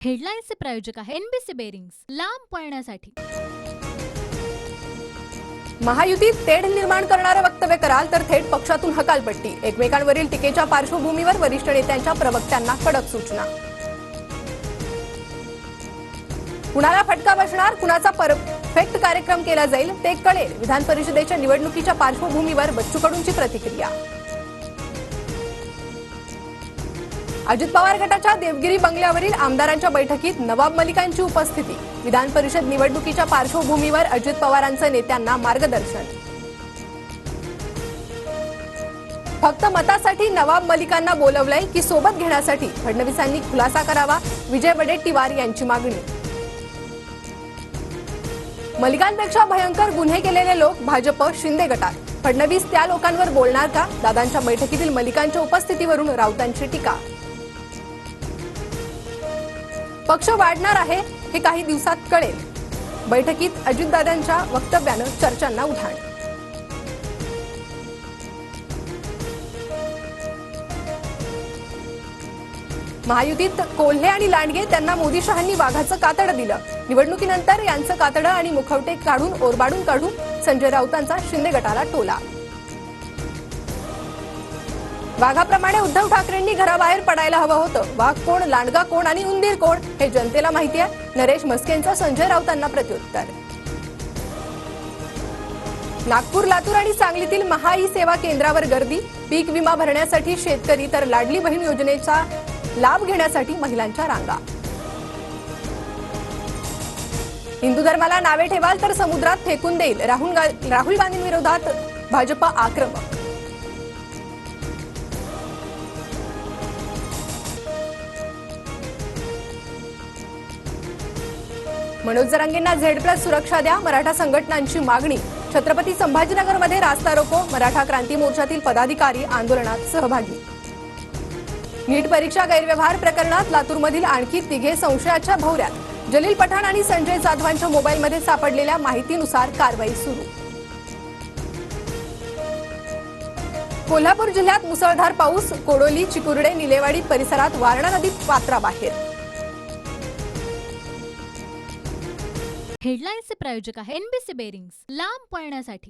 हेडलाईन्सचे प्रायोजक आहे NBC bearings, लांब पळण्यासाठी। महायुतीत तेढ निर्माण करणारे वक्तव्य कराल तर थेट पक्षातून हकालपट्टी। एकमेकांवरील टीकेच्या पार्श्वभूमीवर वरिष्ठ नेत्यांच्या प्रवक्त्यांना कडक सूचना। कुणाला फटका बसणार, कुणाचा परफेक्ट कार्यक्रम केला जाईल ते कळेल। विधान परिषदेच्या निवडणुकीच्या पार्श्वभूमीवर बच्चू कडूंची प्रतिक्रिया। अजित पवार गटाच्या देवगिरी बंगल्यावरील आमदारांच्या बैठकीत नवाब मलिकांची उपस्थिती। विधान परिषद निवडणुकीच्या पार्श्वभूमीवर अजित पवारांचं नेत्यांना मार्गदर्शन। फक्त मतासाठी नवाब मलिकांना बोलवलंय की सोबत घेण्यासाठी फडणवीसांनी खुलासा करावा, विजय वडेट्टीवार यांची मागणी। मलिकांपेक्षा भयंकर गुन्हे केलेले लोक भाजप शिंदे गटात, फडणवीस त्या लोकांवर बोलणार का? दादांच्या बैठकीतील मलिकांच्या उपस्थितीवरून राऊतांची टीका। पक्ष वाढणार आहे हे काही दिवसात कळेल। बैठकीत अजितदादांच्या वक्तव्यानं चर्चांना उधाण। महायुतीत कोल्हे आणि लांडगे त्यांना मोदी शहांनी वाघाचं कातडं दिलं। निवडणुकीनंतर यांचं कातडं आणि मुखवटे काढून ओरबाडून काढून संजय राऊतांचा शिंदे गटाला टोला। वाघाप्रमाणे उद्धव ठाकरेंनी घराबाहेर पडायला हवं होतं। वाघ कोण, लांडगा कोण आणि उंदीर कोण हे जनतेला माहिती आहे। नरेश म्हस्केंचं संजय राऊतांना प्रत्युत्तर। नागपूर, लातूर आणि सांगलीतील महा ई सेवा केंद्रावर गर्दी। पीक विमा भरण्यासाठी शेतकरी तर लाडली बहीण योजनेचा लाभ घेण्यासाठी महिलांच्या रांगा। हिंदू धर्माला नावे ठेवाल तर समुद्रात फेकून देईल, राहुल गांधींविरोधात भाजप आक्रमक। मनोज जरांगेंना Z+ सुरक्षा द्या, मराठा संघटनांची मागणी। छत्रपती संभाजीनगरमध्ये रास्ता रोको, मराठा क्रांती मोर्चातील पदाधिकारी आंदोलनात सहभागी। नीट परीक्षा गैरव्यवहार प्रकरणात लातूरमधील आणखी तिघे संशयाच्या भोवऱ्यात। जलील पठाण आणि संजय जाधवांच्या मोबाईलमध्ये सापडलेल्या माहितीनुसार कारवाई सुरू। कोल्हापूर जिल्ह्यात मुसळधार पाऊस, कोडोली, चिकुर्डे, निलेवाडी परिसरात वारणा नदी पात्राबाहेर। हेडलाईन्सचे प्रायोजक आहे एनबीसी बेरिंग्स, लांब पळण्यासाठी।